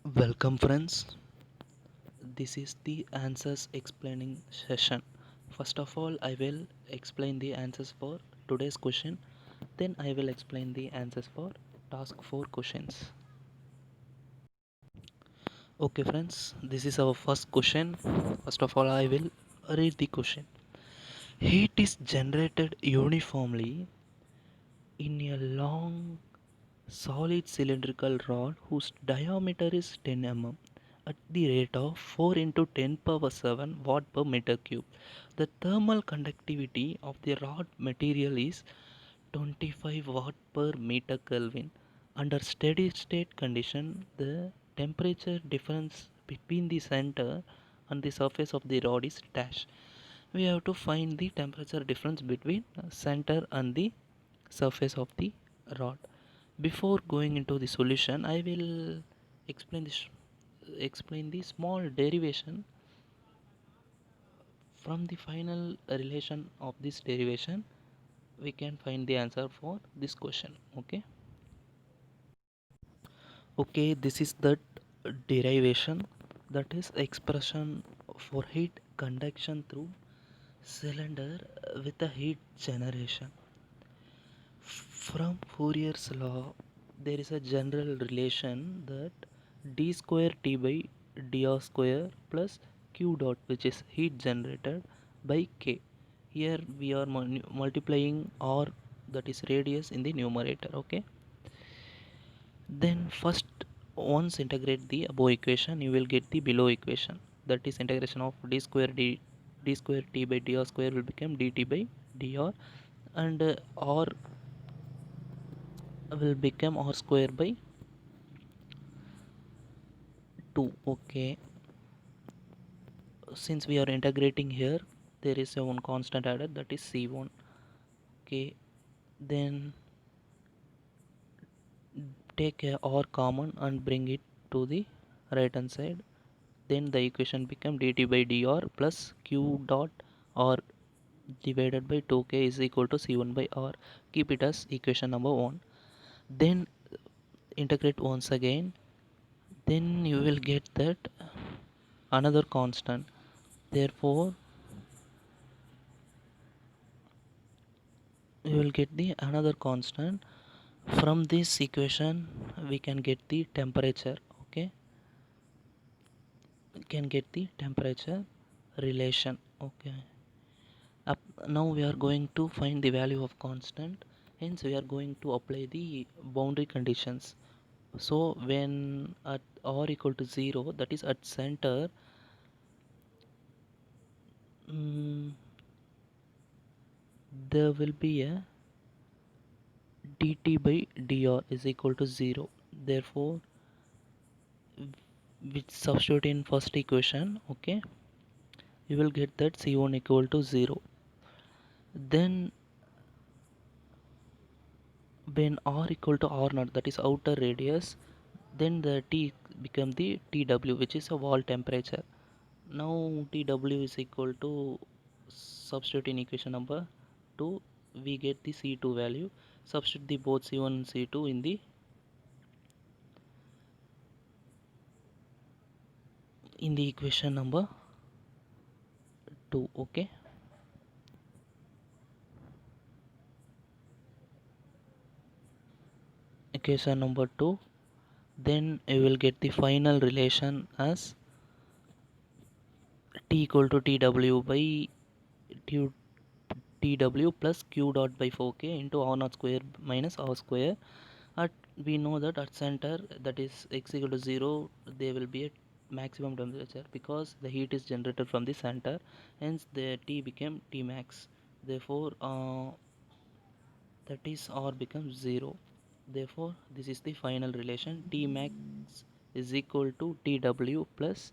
Welcome, friends. This is the answers explaining session. First of all, I will explain the answers for today's question. Then I will explain the answers for task 4 questions. Okay, friends, this is our first question. First of all, I will read the question. Heat is generated uniformly in a long solid cylindrical rod whose diameter is 10 mm at the rate of 4 into 10 power 7 watt per meter cube. The thermal conductivity of the rod material is 25 watt per meter Kelvin. Under steady state condition, the temperature difference between the center and the surface of the rod is dash. We have to find the temperature difference between center and the surface of the rod. Before going into the solution, I will explain this explain the small derivation. From the final relation of this derivation we can find the answer for this question. Okay, this is the derivation, that is expression for heat conduction through cylinder with a heat generation. From Fourier's law, there is a general relation that d square t by dr square plus q dot, which is heat generated, by k. Here we are multiplying r, that is radius, in the numerator. Okay. Then first, once integrate the above equation, you will get the below equation. That is integration of d square t by dr square will become dt by dr, and r will become r square by 2. Okay, since we are integrating here, there is a one constant added, that is c1. Okay, then take a r common and bring it to the right hand side. Then the equation become dt by dr plus q dot r divided by 2k is equal to c1 by r. Keep it as equation number 1. Then integrate once again, then you will get that another constant. Therefore you will get the another constant. From this equation we can get the temperature. Okay, we can get the temperature relation. Okay, up now we are going to find the value of constant, hence we are going to apply the boundary conditions. So when at r equal to 0, that is at center, mm, there will be a dt by dr is equal to 0. Therefore which substitute in first equation. Okay, you will get that c1 equal to 0. Then when r equal to r naught, that is outer radius, then the t become the tw, which is a wall temperature. Now tw is equal to, substitute in equation number 2, we get the c2 value. Substitute the both c1 and c2 in the equation number 2. Okay, equation number 2, then you will get the final relation as t equal to tw by tw plus q dot by 4k into r naught square minus r square. At we know that at center, that is x equal to 0, there will be a maximum temperature because the heat is generated from the center, hence the t became t max. Therefore that is r becomes 0. Therefore this is the final relation, t max is equal to tw plus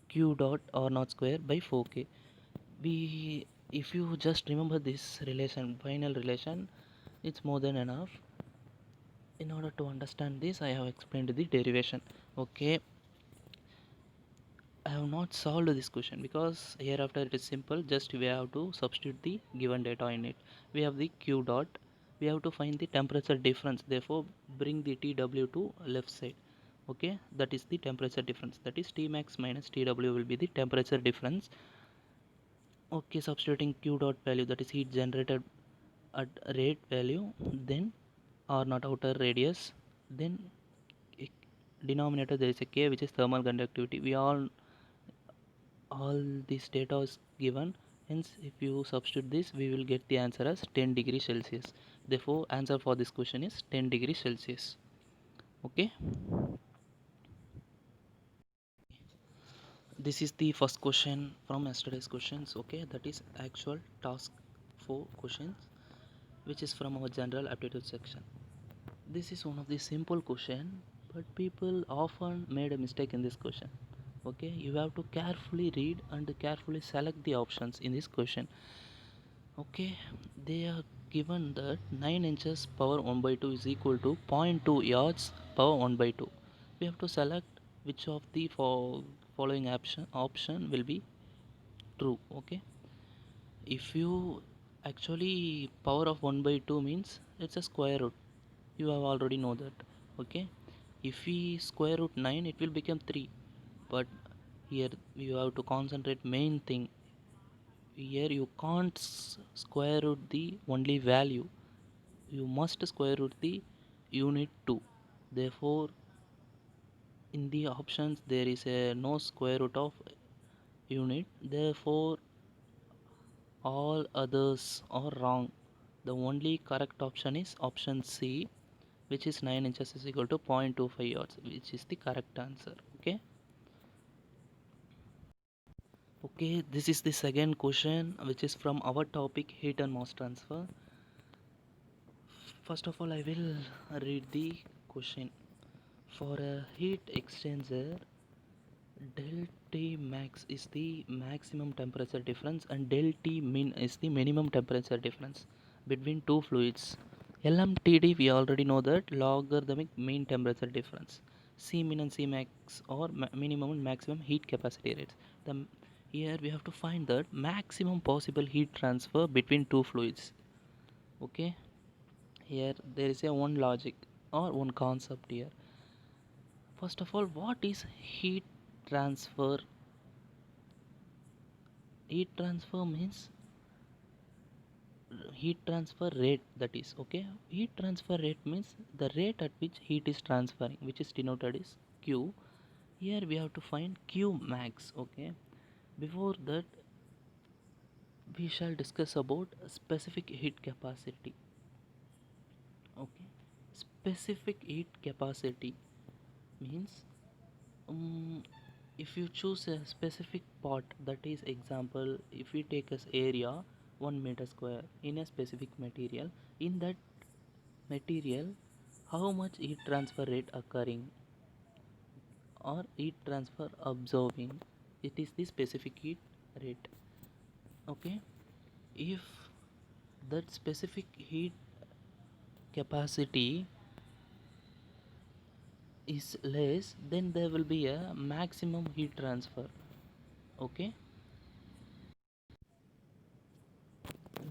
q dot r naught square by 4k. We, if you just remember this relation, final relation, it's more than enough. In order to understand this, I have explained the derivation. Okay, I have not solved this question because hereafter it is simple, just we have to substitute the given data in it. We have the q dot, we have to find the temperature difference, therefore bring the tw to left side. Okay, that is the temperature difference. That is Tmax minus Tw will be the temperature difference. Okay, substituting Q dot value, that is heat generated at rate value, then R naught outer radius, then denominator there is a K which is thermal conductivity. We all this data is given, hence if you substitute this we will get the answer as 10 degrees Celsius. Therefore answer for this question is 10 degrees Celsius. Okay, this is the first question from yesterday's questions. Okay, that is actual task 4 questions, which is from our general aptitude section. This is one of the simple question, but people often made a mistake in this question. Okay, you have to carefully read and carefully select the options in this question. Okay, they are given that 9 inches power 1 by 2 is equal to 0.2 yards power 1 by 2. We have to select which of the following option will be true. Okay, if you actually power of 1 by 2 means it's a square root, you have already know that. Okay, if we square root 9 it will become 3, but here you have to concentrate main thing. Here you can't square root the only value, you must square root the unit 2. Therefore in the options there is a no square root of unit, therefore all others are wrong. The only correct option is option C, which is 9 inches is equal to 0.25 yards, which is the correct answer. Okay, okay, this is the second question, which is from our topic heat and mass transfer. First of all I will read the question. For a heat exchanger, del T max is the maximum temperature difference and del T min is the minimum temperature difference between two fluids. LMTD we already know that logarithmic mean temperature difference. C min and C max or minimum and maximum heat capacity rates. Here we have to find that maximum possible heat transfer between two fluids. Okay, here there is a one logic or one concept here. First of all, what is heat transfer? Heat transfer means heat transfer rate, that is okay. Heat transfer rate means the rate at which heat is transferring, which is denoted as Q. Here we have to find Q max. Okay, before that we shall discuss about specific heat capacity. Okay, specific heat capacity means if you choose a specific part, that is example if we take as area 1 meter square in a specific material, in that material how much heat transfer rate occurring or heat transfer absorbing, it is the specific heat rate. Okay, if that specific heat capacity is less, then there will be a maximum heat transfer. Okay,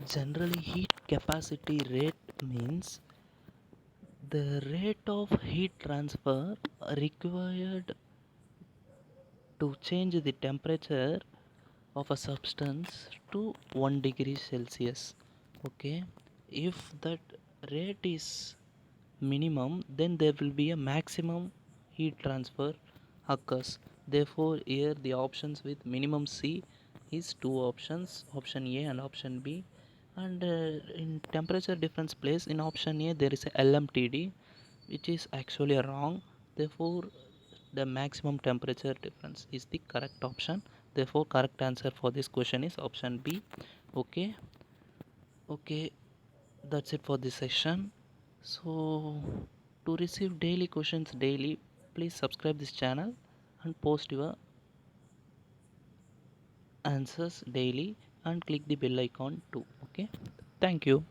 generally heat capacity rate means the rate of heat transfer required to change the temperature of a substance to 1 degree Celsius. Okay, if that rate is minimum, then there will be a maximum heat transfer occurs. Therefore here the options with minimum C is two options, option A and option B. And in temperature difference place in option A there is a LMTD, which is actually wrong. Therefore the maximum temperature difference is the correct option. Therefore correct answer for this question is option B. Okay, okay, that's it for this session. So to receive daily questions daily, please subscribe this channel and post your answers daily and click the bell icon too. Okay, thank you.